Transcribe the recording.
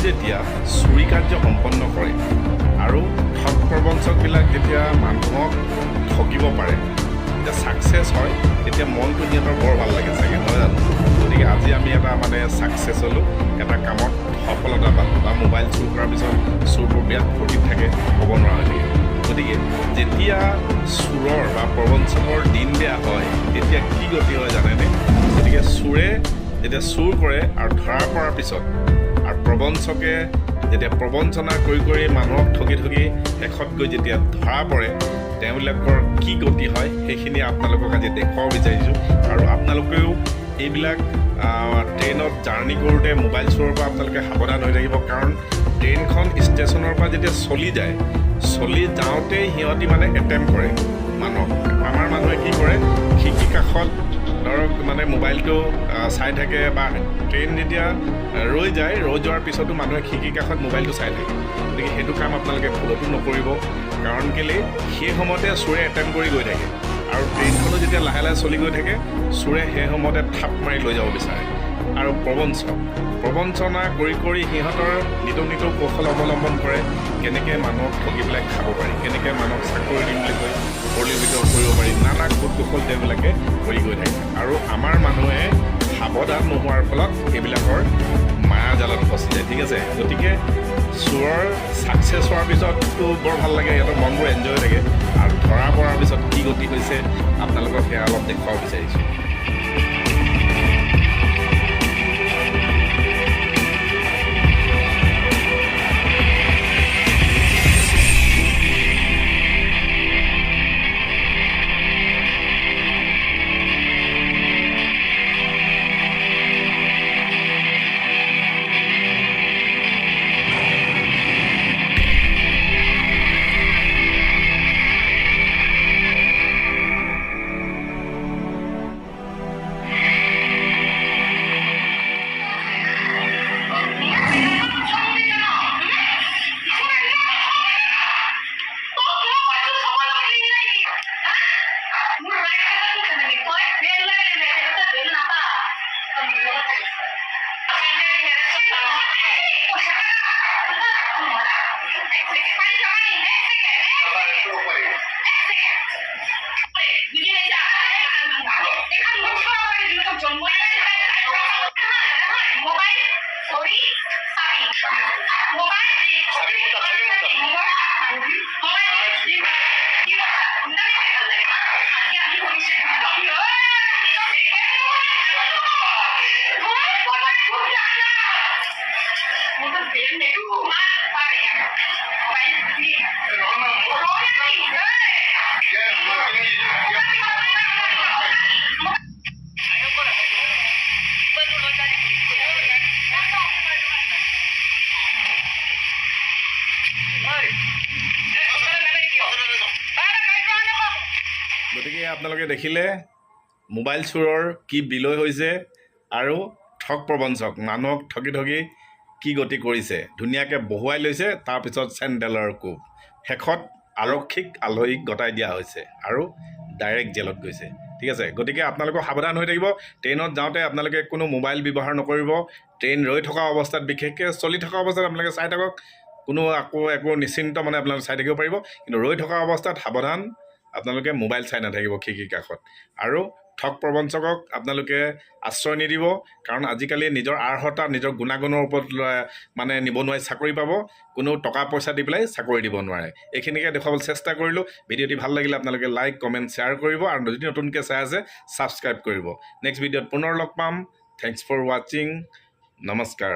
যেতিয়া চুৰি কাৰ্য সম্পন্ন কৰে আৰু ঠগ প্ৰবঞ্চকবিলাক যেতিয়া মানুহক ঠগিব পাৰে, যেতিয়া ছাকচেছ হয়, তেতিয়া মনটো সিহঁতৰ বৰ ভাল লাগে চাগে, নহয় জানো? গতিকে আজি আমি এটা ছাকচেছ হ'লোঁ, এটা কামত সফলতা পালোঁ, বা মোবাইল চুৰ কৰাৰ পিছত চুৰবোৰ বিৰাট ফূৰ্তিত থাকে, ক'ব নোৱাৰা হৈ থাকে। গতিকে যেতিয়া চোৰৰ বা প্ৰবঞ্চকৰ দিন বেয়া হয়, তেতিয়া কি গতি হয় জানেনে? গতিকে চোৰে যেতিয়া চুৰ কৰে আৰু ধৰা পৰাৰ পিছত, আৰু প্ৰবঞ্চকে যেতিয়া প্ৰবঞ্চনা কৰি কৰি মানুহক ঠগি শেষত গৈ যেতিয়া ধৰা পৰে, তেওঁলোকৰ কি গতি হয় সেইখিনি আপোনালোকক আজি দেখুৱাব বিচাৰিছোঁ। আৰু আপোনালোকেও এইবিলাক ট্ৰেইনত জাৰ্ণি কৰোঁতে মোবাইল চোৰৰ পৰা আপোনালোকে সাৱধান হৈ থাকিব। কাৰণ ট্ৰেইনখন ষ্টেচনৰ পৰা যেতিয়া চলি যাওঁতেই সিহঁতি এটেম্প কৰে মানুহক। আমাৰ মানুহে কি কৰে, খিৰিকী কাষত ধৰক মোবাইলটো চাই থাকে, বা ট্ৰেইন যেতিয়া ৰৈ যোৱাৰ পিছতো মানুহে খিৰিকী কাষত মোবাইলটো চাই থাকে। গতিকে সেইটো কাম আপোনালোকে ভুলতো নকৰিব। কাৰণ কেলৈ, সেই সময়তে চোৰে এটেম্প কৰি গৈ থাকে, আৰু ট্ৰেইনখনো যেতিয়া লাহে লাহে চলি গৈ থাকে, চোৰে সেই সময়তে থাপ মাৰি লৈ যাব বিচাৰে। আৰু প্ৰবঞ্চনা কৰি সিহঁতৰ নিতৌ কৌশল অৱলম্বন কৰে, কেনেকৈ মানুহক ঠগি পেলাই খাব পাৰি, কেনেকৈ মানুহক চাকৰি দিম বুলি কৈ প্ৰলোভিত কৰিব পাৰি, নানা কৌশল তেওঁলোকে কৰি গৈ থাকে। আৰু আমাৰ মানুহে সাৱধান নোহোৱাৰ ফলত এইবিলাকৰ মায়াজালত ফচি যায়। ঠিক আছে, গতিকে চোৰৰ ছাকচেছ হোৱাৰ পিছততো বৰ ভাল লাগে, সিহঁতৰ মনবোৰ এনজয় হৈ থাকে। আৰু ধৰা পৰাৰ পিছত কি গতি হৈছে আপোনালোকক সেয়া অলপ দেখুৱাব বিচাৰিছোঁ। গতিকে আপোনালোকে দেখিলে মোবাইল চোৰৰ কি বিলয় হৈছে, আৰু ঠগ প্ৰবঞ্চক মানুহক ঠগি কি গতি কৰিছে। ধুনীয়াকৈ বহুৱাই লৈছে, তাৰপিছত চেণ্ডেলৰ কোব, শেষত আৰক্ষীক আলহীক গতাই দিয়া হৈছে আৰু ডাইৰেক্ট জেলত গৈছে। ঠিক আছে, গতিকে আপোনালোকক সাৱধান হৈ থাকিব। ট্ৰেইনত যাওঁতে আপোনালোকে কোনো মোবাইল ব্যৱহাৰ নকৰিব। ট্ৰেইন ৰৈ থকা অৱস্থাত, বিশেষকৈ চলি থকা অৱস্থাত আপোনালোকে চাই থাকক, কোনো একো নিশ্চিন্ত আপোনালোকে চাই থাকিব পাৰিব। কিন্তু ৰৈ থকা অৱস্থাত সাৱধান, আপোনালোকে মোবাইল চাই নাথাকিব খিৰিকীৰ কাষত। আৰু ঠগ প্ৰবঞ্চকক আপোনালোকে আশ্ৰয় নিদিব। কাৰণ আজিকালি নিজৰ আৰ্হতা, নিজৰ গুণাগুণৰ ওপৰত নিবনুৱাই চাকৰি পাব, কোনো টকা পইচা দি পেলাই চাকৰি দিব নোৱাৰে। এইখিনিকে দেখুৱাবলৈ চেষ্টা কৰিলোঁ। ভিডিঅ'টি ভাল লাগিলে আপোনালোকে লাইক, কমেণ্ট, শ্বেয়াৰ কৰিব, আৰু যদি নতুনকৈ চাই আছে ছাবস্ক্ৰাইব কৰিব। নেক্সট ভিডিঅ'ত পুনৰ লগ পাম। থেংকছ ফৰ ৱাচিং। নমস্কাৰ।